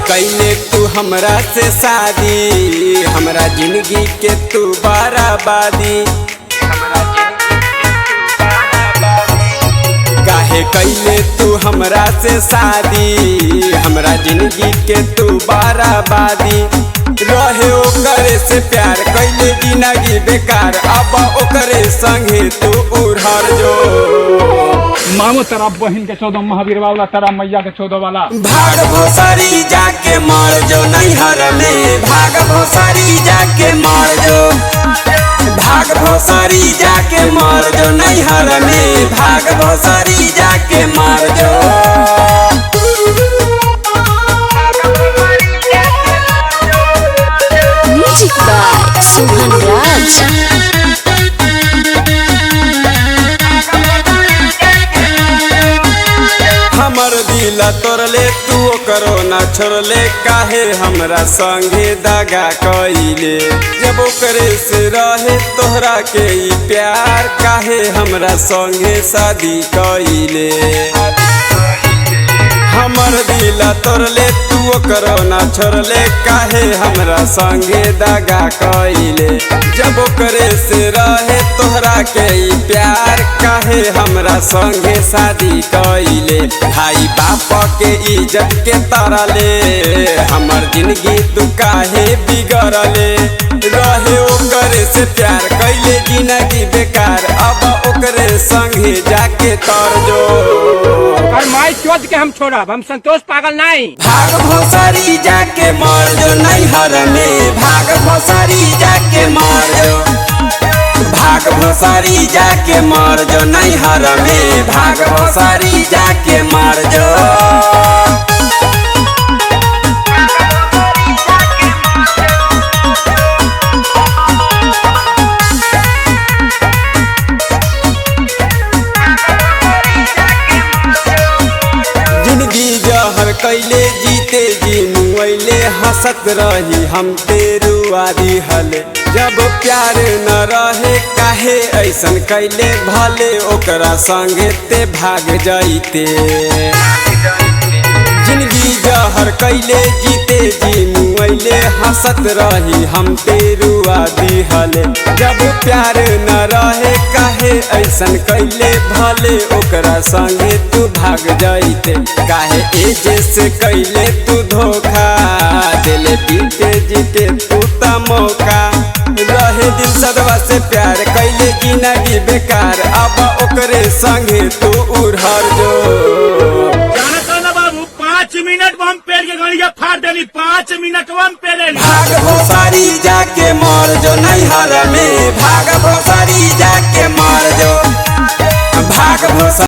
कैले तू हमरा से शादी, हमरा जिंदगी के तू बर्बादी। काहे कैले तू हमरा से शादी, हमरा जिंदगी के तू बर्बादी। रहे ओकरे से प्यार कैले जिंदगी बेकार, अब ओकरे संगे तू उड़हर जो। मामो तेरा बहन के 14 महावीर वाला, तेरा मैया के 14 वाला। भाग भोसरी जाके मर जो नैहर में, भाग भोसरी जाके मर जो। भाग भोसरी जाके मर जो नैहर में, भाग भोसरी जाके मर जो। म्यूजिक बाय सुमन राज। हमर दिल तोड़ले तू करो ना छोड़ले, काहे हमरा संगे दगा कइले। जब ओकरे से रहे तोहरा के ई प्यार, काहे हमरा संगे शादी कइले। हमर दिल तोड़ले तू करो ना छोड़ले, काहे हमरा संगे दगा कइले। जब ओकरे से रहे तोहरा के ई प्यार, काहे हमरा संगे शादी कइले। भाई बाप के इज्जत के तरले, हमर जिंदगी तू काहे बिगड़ले। रहे ओकरे से प्यार कैले जिंदगी बेकार, अब ओकरे संगे जाके तर जो। माई चोद के हम छोड़ब, हम संतोष पागल नहीं। भाग भोसरी जाके मर जो नैहर में, भाग भोसरी जाके मर जो। भाग भोसरी जाके मर जो नैहर में, भाग भोसरी जाके मर जो। कैले जीते जी मुआइले, हंसत रही हम तेरुआरी हले। जब प्यार न रहे काहे ऐसन कैले, भले ओकरा संगे ते भाग जाइते। जिंदगी जहर कैले जीते जी मुआइले, हंसत रही हम तेरुआरी हले। जब प्यार न रहे काहे ऐसन कैले, भले ओकरा संगे तू भाग जाइते। काहे एजे से कैले तू धोखा, दिले पीते जीते तू त मौका। रहे दिल सदवा से प्यार कैले जिंदगी बेकार, अब ओकरे संगे तू उड़हर जो। 5 मिनट बम पेड़ के गड़िया फाड़ देली, 5 मिनट बम पेड़। भाग भोसरी जाके मर जो नैहर में, भाग भोसरी जाके मर जो। भाग भोसरी